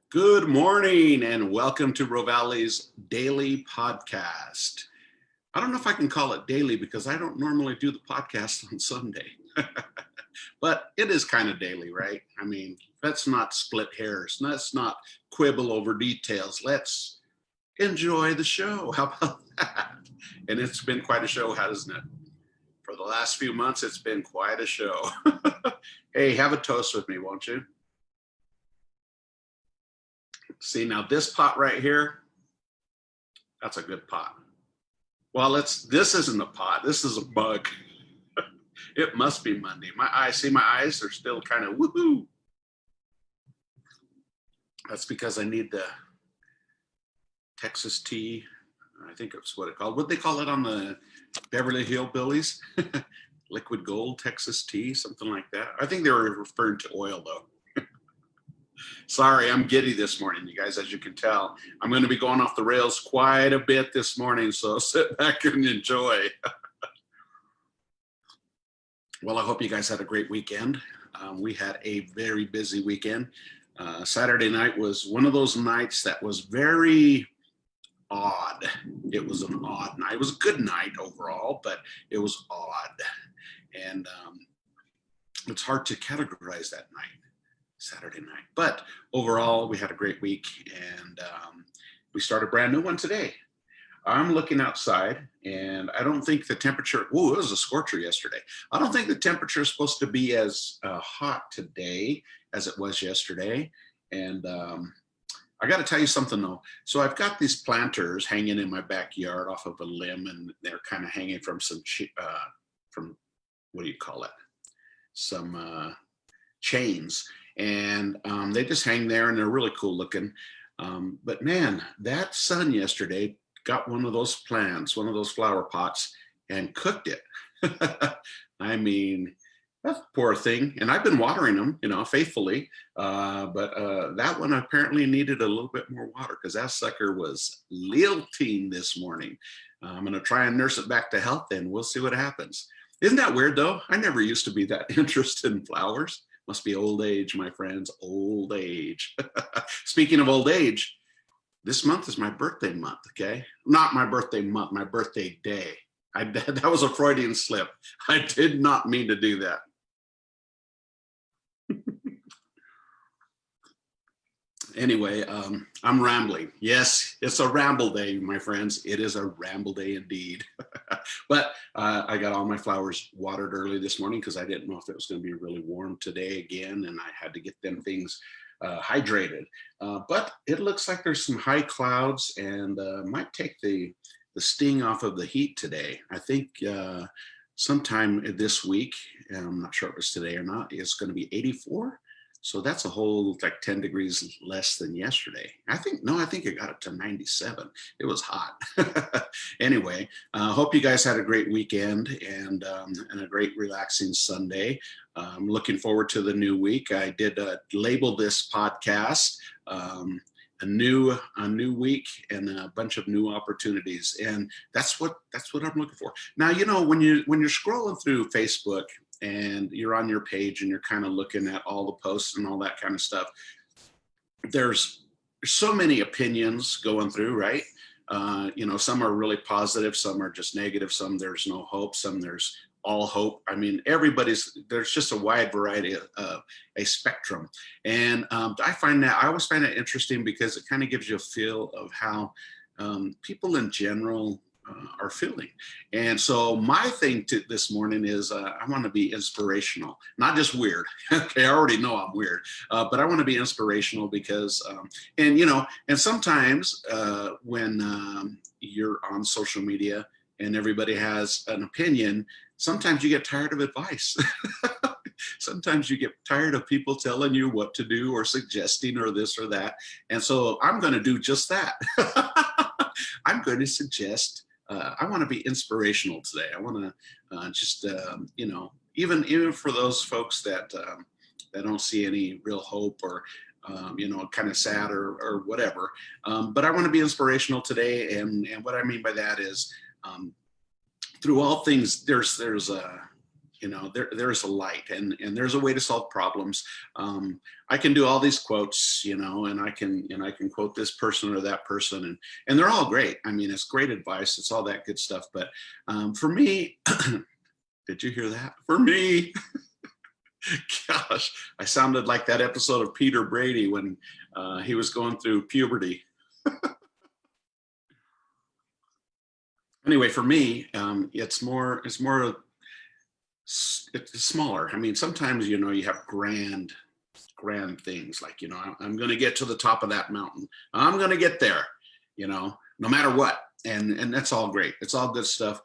Good morning and welcome to Rovali's daily podcast. I don't know if I can call it daily because I don't normally do the podcast on Sunday, but it is kind of daily, right? I mean, let's not split hairs. Let's not quibble over details. Let's enjoy the show. How about that? And it's been quite a show, hasn't it? For the last few months, it's been quite a show. Hey, have a toast with me, won't you? See, now this pot right here, that's a good pot. Well, this isn't a pot, this is a bug. It must be Monday. My eyes are still kind of woohoo. That's because I need the Texas tea. I think it's what it called. What they call it on the Beverly Hillbillies? Liquid gold Texas tea, something like that. I think they were referring to oil though. Sorry, I'm giddy this morning, you guys, as you can tell. I'm going to be going off the rails quite a bit this morning, so sit back and enjoy. Well, I hope you guys had a great weekend. We had a very busy weekend. Saturday night was one of those nights that was very odd. It was an odd night. It was a good night overall, but it was odd. And it's hard to categorize that night. Saturday night. But overall, we had a great week and we started a brand new one today. I'm looking outside and I don't think the temperature, it was a scorcher yesterday. I don't think the temperature is supposed to be as hot today as it was yesterday. And I got to tell you something though. So I've got these planters hanging in my backyard off of a limb and they're kind of hanging from some, what do you call it? Some chains. And they just hang there and they're really cool looking. But man, that sun yesterday got one of those plants, one of those flower pots and cooked it. I mean, that's a poor thing. And I've been watering them, faithfully. But that one apparently needed a little bit more water because that sucker was lilting this morning. I'm going to try and nurse it back to health and we'll see what happens. Isn't that weird though? I never used to be that interested in flowers. Must be old age, my friends, old age. Speaking of old age, this month is my birthday month, okay? Not my birthday month, my birthday day. That was a Freudian slip. I did not mean to do that. Anyway, I'm rambling. Yes, it's a ramble day, my friends. It is a ramble day indeed. But I got all my flowers watered early this morning because I didn't know if it was going to be really warm today again, and I had to get them things hydrated. But it looks like there's some high clouds and might take the sting off of the heat today. I think sometime this week, and I'm not sure if it's today or not, it's going to be 84. So that's a whole like 10 degrees less than yesterday. I think it got up to 97. It was hot. Anyway, hope you guys had a great weekend and a great relaxing Sunday. I'm looking forward to the new week. I did label this podcast a new week and a bunch of new opportunities. And that's what I'm looking for. Now, when you're scrolling through Facebook and you're on your page and you're kind of looking at all the posts and all that kind of stuff, there's so many opinions going through, right? Some are really positive, some are just negative, some there's no hope, some there's all hope. I mean, there's just a wide variety of a spectrum. And I always find that interesting because it kind of gives you a feel of how people in general are feeling. And so my thing this morning is I want to be inspirational, not just weird. Okay, I already know I'm weird, but I want to be inspirational because, and sometimes when you're on social media and everybody has an opinion, sometimes you get tired of advice. Sometimes you get tired of people telling you what to do or suggesting or this or that. And so I'm going to do just that. I'm going to suggest I want to be inspirational today. I want to even for those folks that don't see any real hope or kind of sad or whatever. But I want to be inspirational today, and what I mean by that is through all things, there's there's a light, and there's a way to solve problems. I can do all these quotes, and I can quote this person or that person, and they're all great. I mean, it's great advice. It's all that good stuff. But for me, did you hear that? For me, gosh, I sounded like that episode of Peter Brady when he was going through puberty. Anyway, for me, it's smaller. I mean, sometimes, you have grand things like, I'm going to get to the top of that mountain. I'm going to get there, no matter what. And that's all great. It's all good stuff.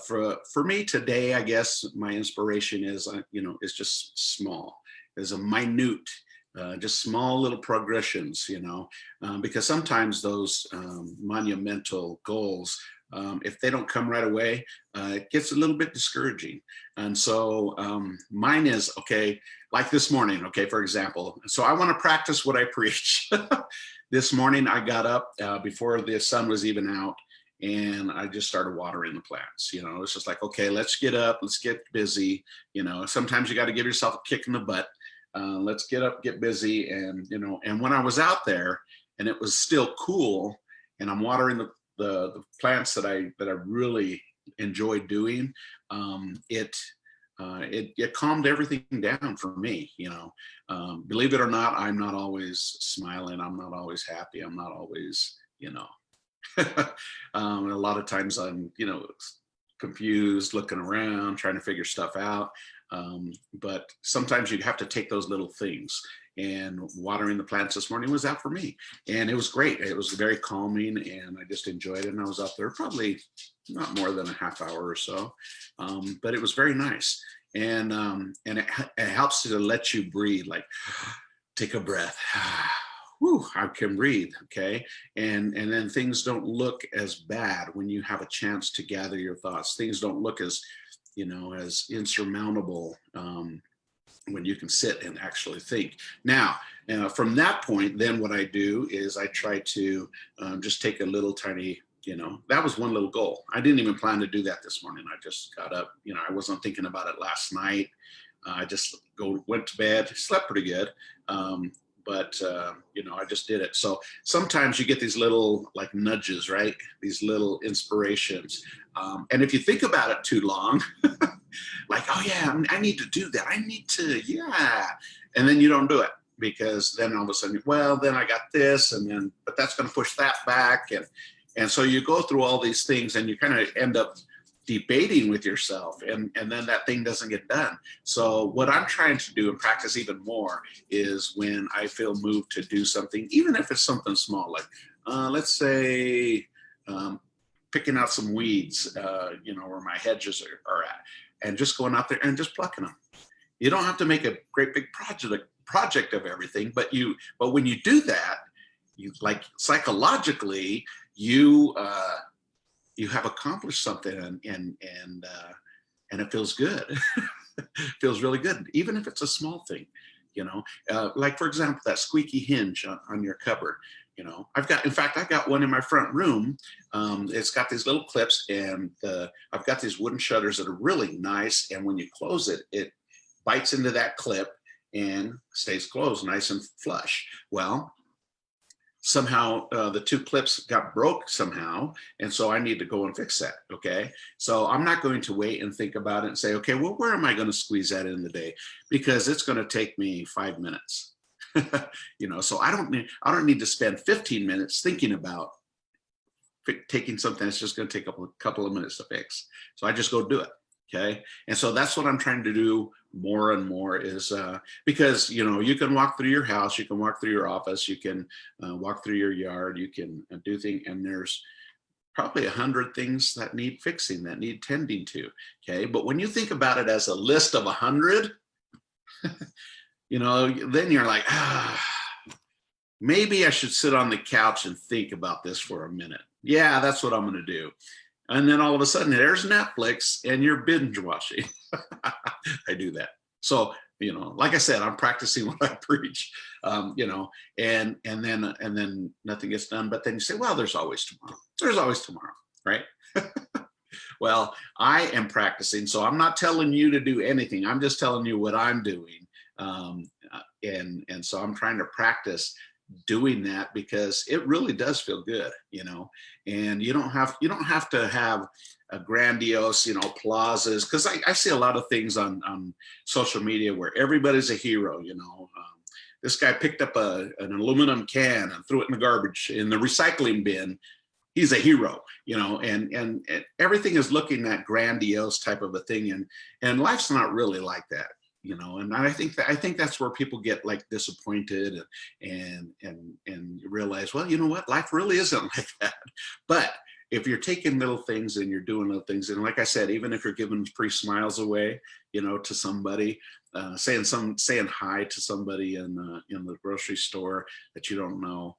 For me today, I guess my inspiration is, is just small. There's a minute, just small little progressions, because sometimes those monumental goals, if they don't come right away, it gets a little bit discouraging. And so mine is, okay, like this morning, okay, for example. So I want to practice what I preach. This morning I got up before the sun was even out, and I just started watering the plants. It's just like, okay, let's get up, let's get busy. Sometimes you got to give yourself a kick in the butt. Let's get up, get busy. And, and when I was out there and it was still cool and I'm watering the plants that I really enjoy doing, it calmed everything down for me. Believe it or not, I'm not always smiling. I'm not always happy. I'm not always, a lot of times I'm, confused, looking around, trying to figure stuff out. But sometimes you have to take those little things, and watering the plants this morning was that for me. And it was great. It was very calming, and I just enjoyed it. And I was out there probably not more than a half hour or so. But it was very nice. And it helps to let you breathe, like take a breath. Whew, I can breathe, okay? And then things don't look as bad when you have a chance to gather your thoughts. Things don't look as, as insurmountable when you can sit and actually think. Now, from that point, then what I do is I try to just take a little tiny, that was one little goal. I didn't even plan to do that this morning. I just got up, I wasn't thinking about it last night. I just went to bed, slept pretty good. But I just did it. So sometimes you get these little like nudges, right? These little inspirations. And if you think about it too long, like, oh yeah, I need to do that. I need to, yeah. And then you don't do it, because then all of a sudden, well, then I got this, but that's going to push that back. And so you go through all these things, and you kind of end up debating with yourself, and then that thing doesn't get done. So what I'm trying to do and practice even more is when I feel moved to do something, even if it's something small, like let's say picking out some weeds, where my hedges are at, and just going out there and just plucking them. You don't have to make a great big project of everything, but when you do that, you like psychologically, you have accomplished something, and it feels good. It feels really good, even if it's a small thing, like for example, that squeaky hinge on your cupboard. I've got one in my front room. It's got these little clips, and I've got these wooden shutters that are really nice. And when you close it, it bites into that clip and stays closed, nice and flush. Well, somehow the two clips got broke somehow, and so I need to go and fix that. Okay, so I'm not going to wait and think about it and say, okay, well, where am I going to squeeze that in the day, because it's going to take me 5 minutes. So I don't need to spend 15 minutes thinking about taking something that's just going to take a couple of minutes to fix. So I just go do it. Okay. And so that's what I'm trying to do more and more, is because, you can walk through your house, you can walk through your office, you can walk through your yard, you can do things, and there's probably 100 things that need fixing, that need tending to. Okay. But when you think about it as a list of 100, then you're like, maybe I should sit on the couch and think about this for a minute. Yeah, that's what I'm going to do. And then all of a sudden there's Netflix and you're binge watching. I do that. So, like I said, I'm practicing what I preach, and then nothing gets done. But then you say, well, there's always tomorrow. There's always tomorrow, right? Well, I am practicing, so I'm not telling you to do anything. I'm just telling you what I'm doing. And so I'm trying to practice doing that because it really does feel good, and you don't have to have a grandiose, plazas. Cause I see a lot of things on social media where everybody's a hero, this guy picked up an aluminum can and threw it in the garbage in the recycling bin. He's a hero, and everything is looking that grandiose type of a thing. And life's not really like that. And I think that's where people get like disappointed and realize, well, you know what, life really isn't like that. But if you're taking little things and you're doing little things, and like I said, even if you're giving free smiles away, to somebody, saying hi to somebody in the grocery store that you don't know,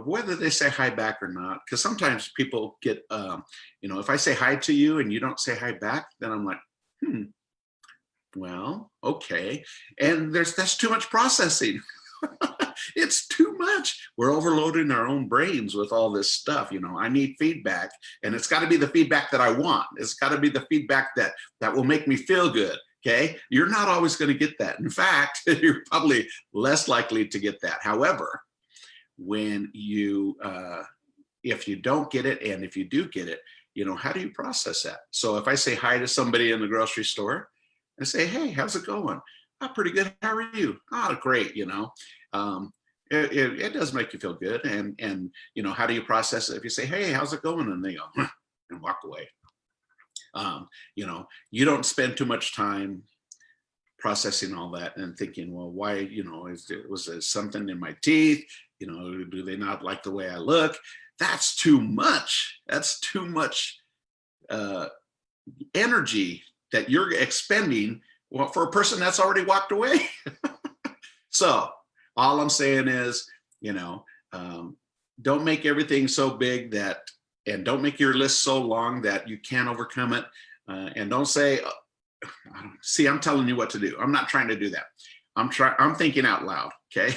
whether they say hi back or not, because sometimes people get, if I say hi to you and you don't say hi back, then I'm like, well, okay. And that's too much processing. It's too much. We're overloading our own brains with all this stuff. I need feedback, and it's got to be the feedback that I want. It's got to be the feedback that will make me feel good. Okay. You're not always going to get that. In fact, you're probably less likely to get that. However, when if you don't get it, and if you do get it, how do you process that? So if I say hi to somebody in the grocery store, and say, hey, how's it going? Oh, pretty good. How are you? Oh, great. It does make you feel good. And how do you process it? If you say, hey, how's it going? And they go, huh, and walk away. You don't spend too much time processing all that and thinking, well, why, was there something in my teeth? Do they not like the way I look? That's too much. That's too much energy that you're expending, well, for a person that's already walked away. So all I'm saying is, don't make everything so big and don't make your list so long that you can't overcome it. And don't say, see, I'm telling you what to do. I'm not trying to do that. I'm thinking out loud. Okay.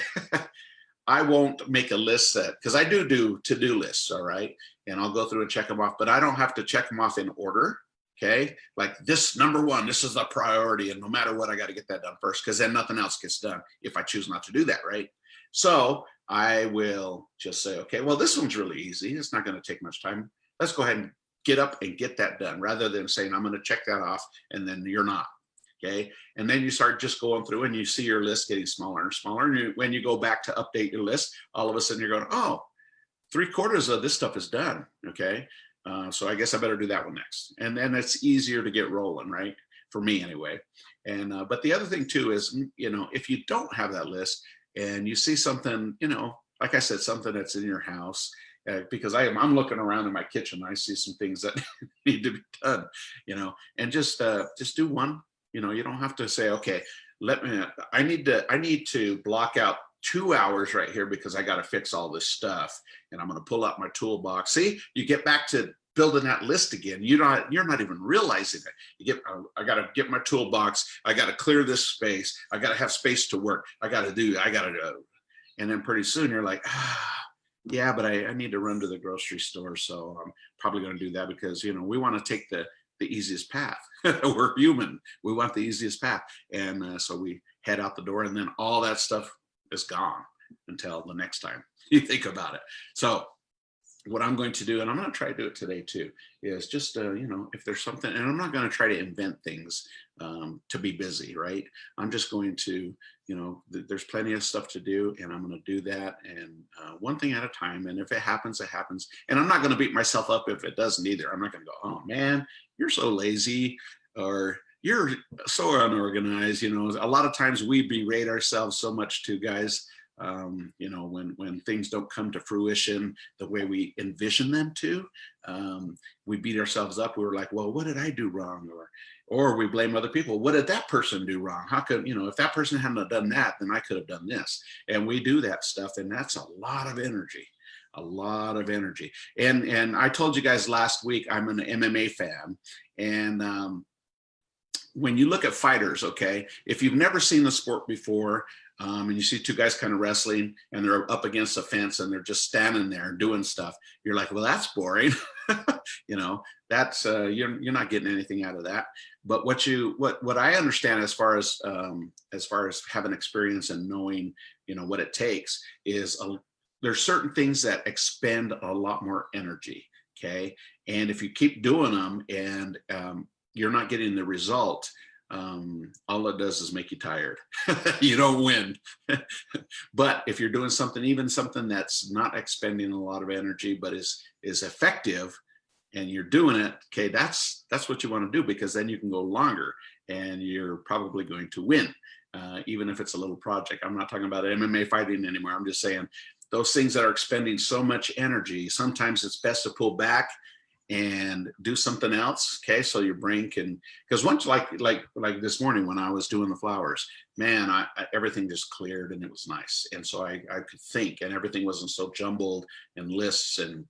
I won't make a list because I do to-do lists. All right. And I'll go through and check them off, but I don't have to check them off in order. Okay, like this number one, this is the priority, and no matter what, I got to get that done first, because then nothing else gets done if I choose not to do that, right? So I will just say, okay, well, this one's really easy. It's not going to take much time. Let's go ahead and get up and get that done, rather than saying I'm going to check that off and then you're not. Okay, and then you start just going through and you see your list getting smaller and smaller. And when you go back to update your list, all of a sudden you're going, oh, 3/4 of this stuff is done. Okay. So I guess I better do that one next. And then it's easier to get rolling, right? For me anyway. And, but the other thing too is, if you don't have that list and you see something, like I said, something that's in your house, because I'm looking around in my kitchen, I see some things that need to be done, and just do one. You don't have to say, okay, I need to block out 2 hours right here because I got to fix all this stuff, and I'm going to pull out my toolbox. See, you get back to building that list again. You're not even realizing it. I got to get my toolbox. I got to clear this space. I got to have space to work. I got to do. And then pretty soon you're like, yeah, but I need to run to the grocery store, so I'm probably going to do that because we want to take the easiest path. We're human. We want the easiest path, and so we head out the door, and then all that stuff is gone until the next time you think about it. So what I'm going to do, and I'm going to try to do it today too, is just, if there's something, and I'm not going to try to invent things to be busy, right? I'm just going to, there's plenty of stuff to do, and I'm going to do that, and one thing at a time. And if it happens, it happens. And I'm not going to beat myself up if it doesn't either. I'm not going to go, oh man, you're so lazy, or you're so unorganized. A lot of times we berate ourselves so much too, guys. When things don't come to fruition the way we envision them to, we beat ourselves up. We're like, well, what did I do wrong? Or we blame other people. What did that person do wrong? How could, if that person hadn't done that, then I could have done this. And we do that stuff, and that's a lot of energy. And I told you guys last week, I'm an MMA fan, and when you look at fighters, okay, if you've never seen the sport before, and you see two guys kind of wrestling and they're up against a fence and they're just standing there doing stuff, you're like, well, that's boring. That's you're not getting anything out of that. But what I understand as far as having experience and knowing, what it takes is there's certain things that expend a lot more energy. Okay. And if you keep doing them and you're not getting the result, all it does is make you tired. You don't win. But if you're doing something that's not expending a lot of energy, but is effective, and you're doing it, okay, that's what you want to do, because then you can go longer and you're probably going to win, even if it's a little project. I'm not talking about MMA fighting anymore. I'm just saying those things that are expending so much energy, sometimes it's best to pull back and do something else. Okay, so your brain can, because once like this morning when I was doing the flowers, man, I everything just cleared and it was nice, and so I could think, and everything wasn't so jumbled and lists and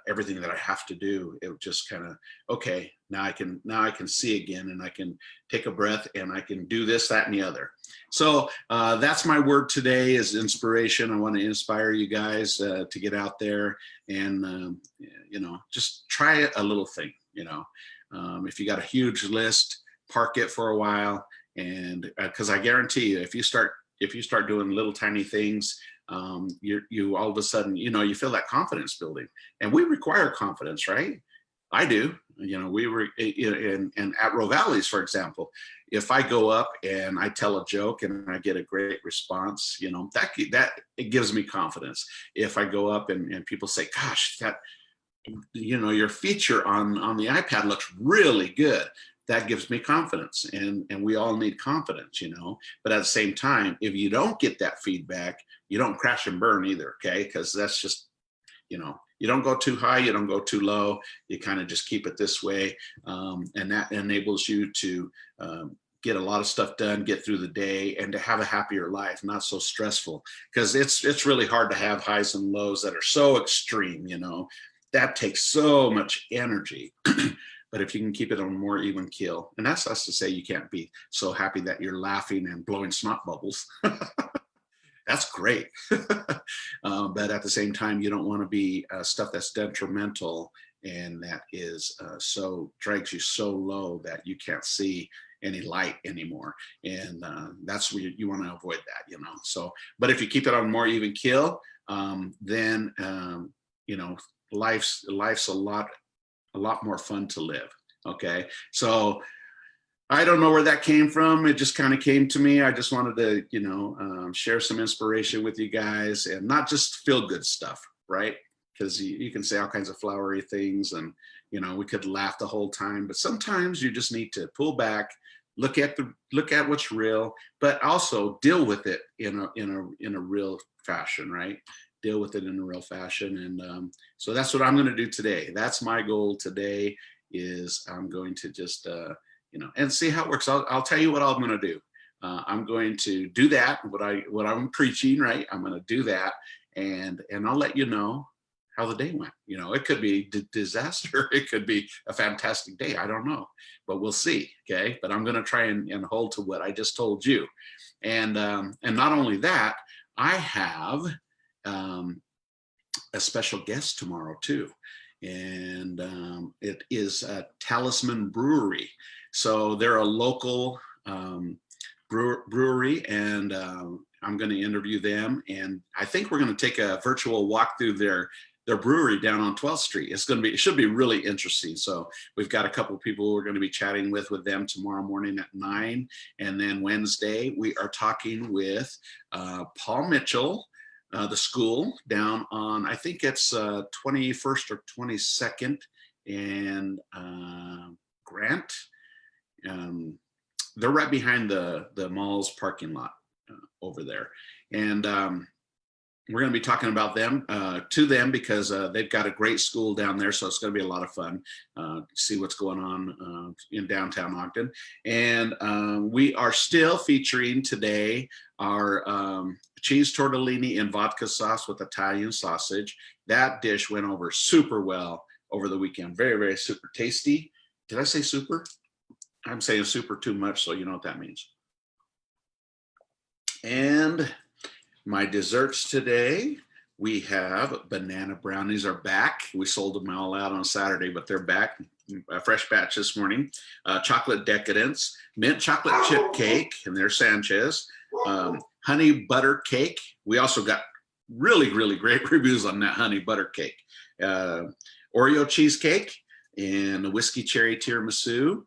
everything that I have to do. It just kind of, okay, now I can see again, and I can take a breath, and I can do this, that, and the other. So that's my word today, is inspiration. I want to inspire you guys to get out there and just try a little thing. If you got a huge list, park it for a while, and because I guarantee you, if you start doing little tiny things, you all of a sudden, you feel that confidence building. And we require confidence, right? I do. We were and at Rovali's, for example, if I go up and I tell a joke and I get a great response, that it gives me confidence. If I go up and people say, gosh, that, your feature on the iPad looks really good, that gives me confidence. And we all need confidence, but at the same time, if you don't get that feedback, you don't crash and burn either. Okay. Because that's just, you don't go too high, you don't go too low, you kind of just keep it this way. And that enables you to get a lot of stuff done, get through the day, and to have a happier life, not so stressful. Because it's really hard to have highs and lows that are so extreme, that takes so much energy. But if you can keep it on a more even keel, and that's us to say you can't be so happy that you're laughing and blowing snot bubbles. That's great. But at the same time, you don't want to be stuff that's detrimental and that is so drags you so low that you can't see any light anymore. And that's where you want to avoid that, So, but if you keep it on more even keel, then, life's a lot more fun to live. Okay. So I don't know where that came from. It just kind of came to me. I just wanted to, share some inspiration with you guys, and not just feel good stuff, right? Because you can say all kinds of flowery things, and, we could laugh the whole time, but sometimes you just need to pull back, look at what's real, but also deal with it in a real fashion, right? Deal with it in a real fashion. And so that's what I'm going to do today. That's my goal today, is I'm going to just, and see how it works. I'll tell you what I'm going to do. I'm going to do that, what I'm preaching, right? I'm going to do that, and I'll let you know how the day went. It could be disaster. It could be a fantastic day. I don't know, but we'll see. Okay. But I'm going to try and hold to what I just told you. And not only that, I have a special guest tomorrow too. And it is Talisman Brewery. So they're a local brewery, and I'm going to interview them. And I think we're going to take a virtual walk through their brewery down on 12th Street. It should be really interesting. So we've got a couple of people we're going to be chatting with them tomorrow morning at 9. And then Wednesday, we are talking with Paul Mitchell, the school down on, I think it's 21st or 22nd and Grant. They're right behind the mall's parking lot over there. And we're going to be talking about them to them, because they've got a great school down there. So it's going to be a lot of fun to see what's going on in downtown Ogden. And we are still featuring today our cheese tortellini and vodka sauce with Italian sausage. That dish went over super well over the weekend. Very, very super tasty. Did I say super? I'm saying super too much, so you know what that means. And my desserts today, we have banana brownies are back. We sold them all out on Saturday, but they're back. A fresh batch this morning. Chocolate decadence, mint chocolate chip cake, and there's Sanchez. Honey butter cake. We also got really, really great reviews on that honey butter cake. Oreo cheesecake and a whiskey cherry tiramisu.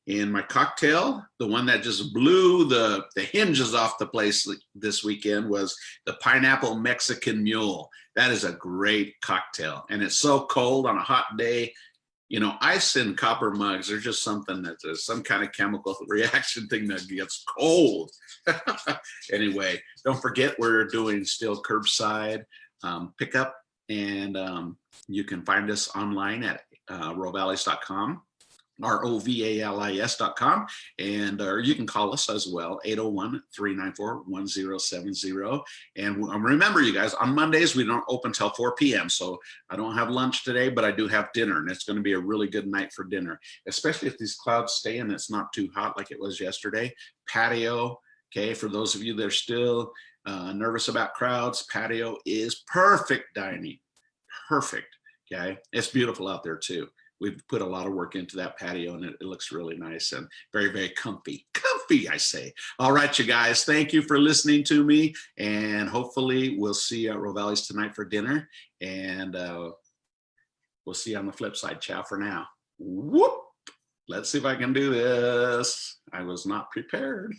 And my cocktail, the one that just blew the hinges off the place this weekend, was the pineapple Mexican mule. That is a great cocktail. And it's so cold on a hot day. You know, ice in copper mugs, they're just something that there's some kind of chemical reaction thing that gets cold. Anyway, don't forget we're doing still curbside pickup. And you can find us online at rovalis.com. ROVALIS.com, and you can call us as well, 801-394-1070. And remember, you guys, on Mondays we don't open till 4 p.m. So I don't have lunch today, but I do have dinner, and it's going to be a really good night for dinner, especially if these clouds stay and it's not too hot like it was yesterday. Patio, okay, for those of you that are still nervous about crowds, patio is perfect dining. Perfect, okay? It's beautiful out there too. We've put a lot of work into that patio, and it looks really nice and very, very comfy. Comfy, I say. All right, you guys, thank you for listening to me, and hopefully we'll see you at Rovali's tonight for dinner, and we'll see you on the flip side. Ciao for now. Whoop! Let's see if I can do this. I was not prepared.